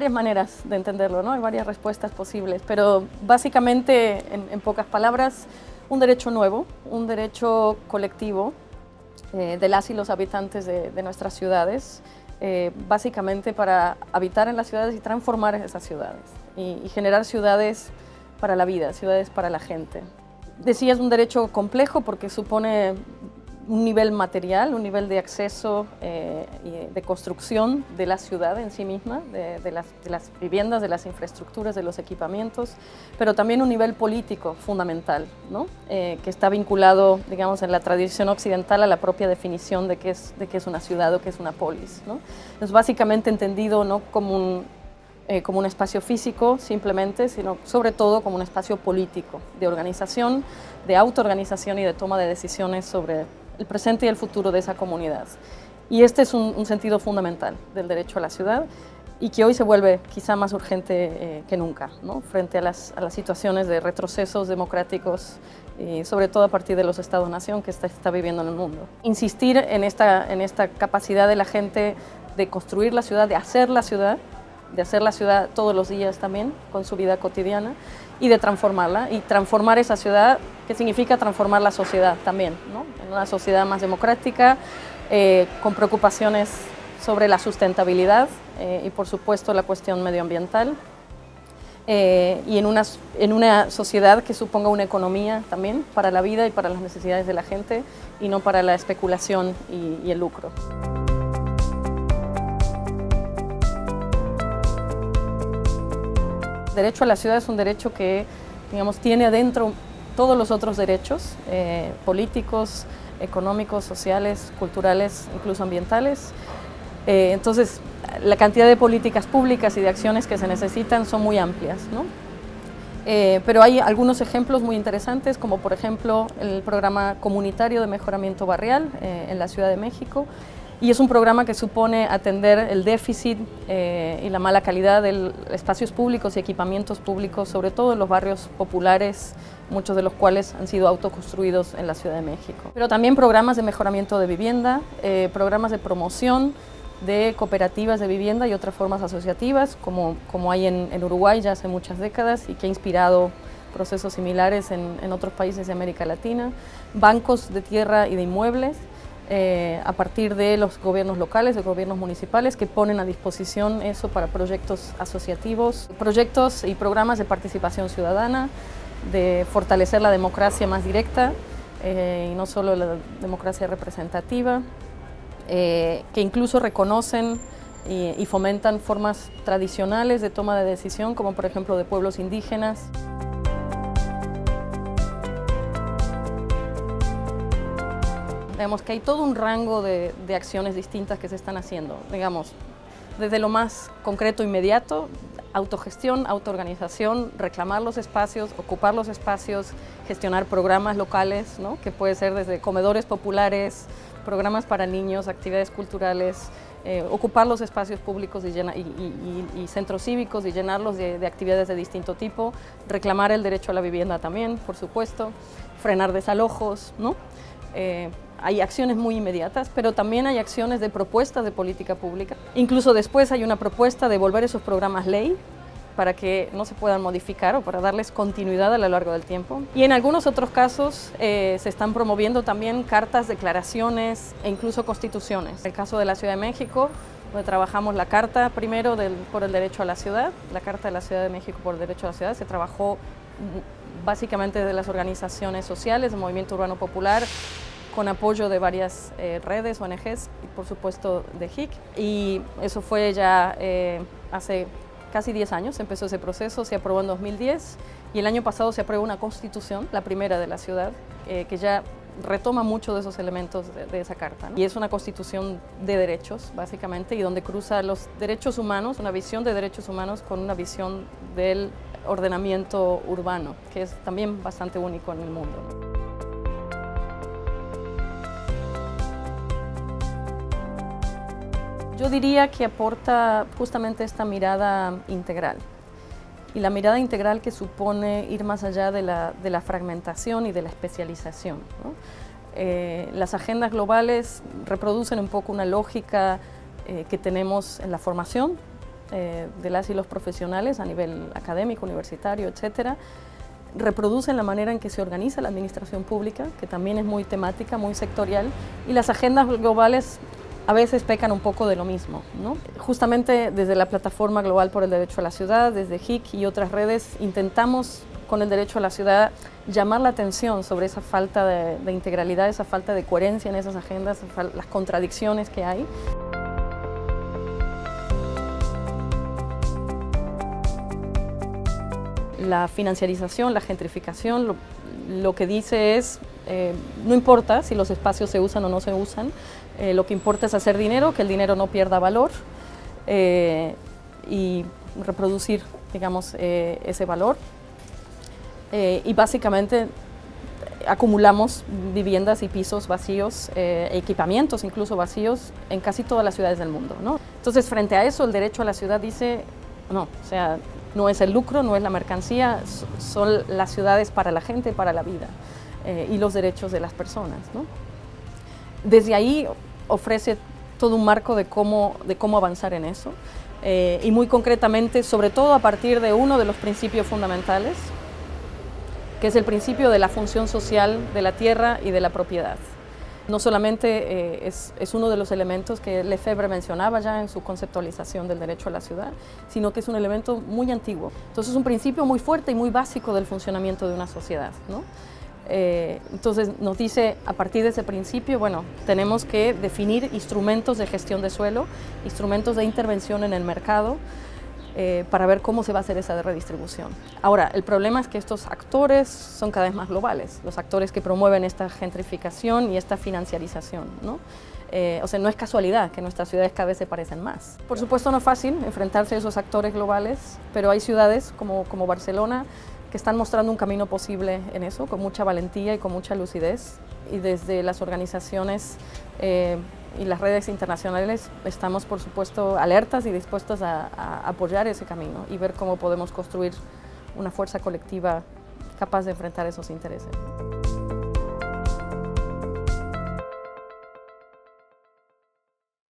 varias maneras de entenderlo, ¿no? Hay varias respuestas posibles, pero básicamente, en pocas palabras, un derecho nuevo, un derecho colectivo de las y los habitantes de nuestras ciudades, básicamente para habitar en las ciudades y transformar esas ciudades y generar ciudades para la vida, ciudades para la gente. Decía, es un derecho complejo porque supone un nivel material, un nivel de acceso y de construcción de la ciudad en sí misma, de las viviendas, de las infraestructuras, de los equipamientos, pero también un nivel político fundamental, ¿no? Que está vinculado, digamos, en la tradición occidental a la propia definición de qué es una ciudad o qué es una polis, ¿no? Es básicamente entendido no como un espacio físico simplemente, sino sobre todo como un espacio político, de organización, de autoorganización y de toma de decisiones sobre el presente y el futuro de esa comunidad. Y este es un sentido fundamental del derecho a la ciudad y que hoy se vuelve quizá más urgente que nunca, ¿no? Frente a las situaciones de retrocesos democráticos y sobre todo a partir de los estados-nación que está viviendo en el mundo. Insistir en esta capacidad de la gente de construir la ciudad, de hacer la ciudad todos los días también, con su vida cotidiana, y de transformarla, y transformar esa ciudad, que significa transformar la sociedad también, ¿no? En una sociedad más democrática, con preocupaciones sobre la sustentabilidad y por supuesto la cuestión medioambiental, y en una sociedad que suponga una economía también para la vida y para las necesidades de la gente, y no para la especulación y el lucro. El derecho a la ciudad es un derecho que, digamos, tiene adentro todos los otros derechos políticos, económicos, sociales, culturales, incluso ambientales. Entonces, la cantidad de políticas públicas y de acciones que se necesitan son muy amplias, ¿no? Pero hay algunos ejemplos muy interesantes, como por ejemplo el programa comunitario de mejoramiento barrial en la Ciudad de México, y es un programa que supone atender el déficit y la mala calidad de espacios públicos y equipamientos públicos, sobre todo en los barrios populares, muchos de los cuales han sido autoconstruidos en la Ciudad de México. Pero también programas de mejoramiento de vivienda, programas de promoción de cooperativas de vivienda y otras formas asociativas, como hay en Uruguay ya hace muchas décadas y que ha inspirado procesos similares en otros países de América Latina, bancos de tierra y de inmuebles, a partir de los gobiernos locales, de gobiernos municipales que ponen a disposición eso para proyectos asociativos, proyectos y programas de participación ciudadana, de fortalecer la democracia más directa y no solo la democracia representativa, que incluso reconocen y fomentan formas tradicionales de toma de decisión, como por ejemplo de pueblos indígenas. Digamos que hay todo un rango de acciones distintas que se están haciendo, digamos, desde lo más concreto, inmediato, autogestión, autoorganización, reclamar los espacios, ocupar los espacios, gestionar programas locales, ¿no? Que puede ser desde comedores populares, programas para niños, actividades culturales, ocupar los espacios públicos y centros cívicos y llenarlos de actividades de distinto tipo, reclamar el derecho a la vivienda también, por supuesto, frenar desalojos, ¿no? Hay acciones muy inmediatas, pero también hay acciones de propuestas de política pública. Incluso después hay una propuesta de volver esos programas ley para que no se puedan modificar o para darles continuidad a lo largo del tiempo. Y en algunos otros casos se están promoviendo también cartas, declaraciones e incluso constituciones. El caso de la Ciudad de México, donde trabajamos la Carta primero por el derecho a la ciudad, la Carta de la Ciudad de México por el derecho a la ciudad, se trabajó básicamente de las organizaciones sociales, del Movimiento Urbano Popular, con apoyo de varias redes, ONGs y por supuesto de HIC. Y eso fue ya hace casi 10 años, empezó ese proceso, se aprobó en 2010 y el año pasado se aprobó una constitución, la primera de la ciudad, que ya retoma mucho de esos elementos de esa carta, ¿no? Y es una constitución de derechos, básicamente, y donde cruza los derechos humanos, una visión de derechos humanos con una visión del ordenamiento urbano, que es también bastante único en el mundo, ¿no? Yo diría que aporta justamente esta mirada integral, y la mirada integral que supone ir más allá de la fragmentación y de la especialización, ¿no? Las agendas globales reproducen un poco una lógica que tenemos en la formación, de las y los profesionales a nivel académico, universitario, etcétera, reproducen la manera en que se organiza la administración pública, que también es muy temática, muy sectorial, y las agendas globales a veces pecan un poco de lo mismo, ¿no? Justamente desde la Plataforma Global por el Derecho a la Ciudad, desde HIC y otras redes, intentamos con el derecho a la ciudad llamar la atención sobre esa falta de integralidad, esa falta de coherencia en esas agendas, las contradicciones que hay. La financiarización, la gentrificación, lo que dice es, no importa si los espacios se usan o no se usan, lo que importa es hacer dinero, que el dinero no pierda valor y reproducir, digamos, ese valor. Y básicamente acumulamos viviendas y pisos vacíos, equipamientos incluso vacíos en casi todas las ciudades del mundo, ¿no? Entonces, frente a eso, el derecho a la ciudad dice, no, o sea, no es el lucro, no es la mercancía, son las ciudades para la gente, para la vida y los derechos de las personas, ¿no? Desde ahí ofrece todo un marco de cómo avanzar en eso y muy concretamente, sobre todo a partir de uno de los principios fundamentales, que es el principio de la función social de la tierra y de la propiedad. No solamente es uno de los elementos que Lefebvre mencionaba ya en su conceptualización del derecho a la ciudad, sino que es un elemento muy antiguo. Entonces es un principio muy fuerte y muy básico del funcionamiento de una sociedad, ¿no? Entonces nos dice, a partir de ese principio, bueno, tenemos que definir instrumentos de gestión de suelo, instrumentos de intervención en el mercado, para ver cómo se va a hacer esa redistribución. Ahora, el problema es que estos actores son cada vez más globales, los actores que promueven esta gentrificación y esta financiarización, ¿no? O sea, no es casualidad que nuestras ciudades cada vez se parecen más. Por supuesto no es fácil enfrentarse a esos actores globales, pero hay ciudades como Barcelona que están mostrando un camino posible en eso, con mucha valentía y con mucha lucidez, y desde las organizaciones y las redes internacionales estamos, por supuesto, alertas y dispuestos a apoyar ese camino y ver cómo podemos construir una fuerza colectiva capaz de enfrentar esos intereses.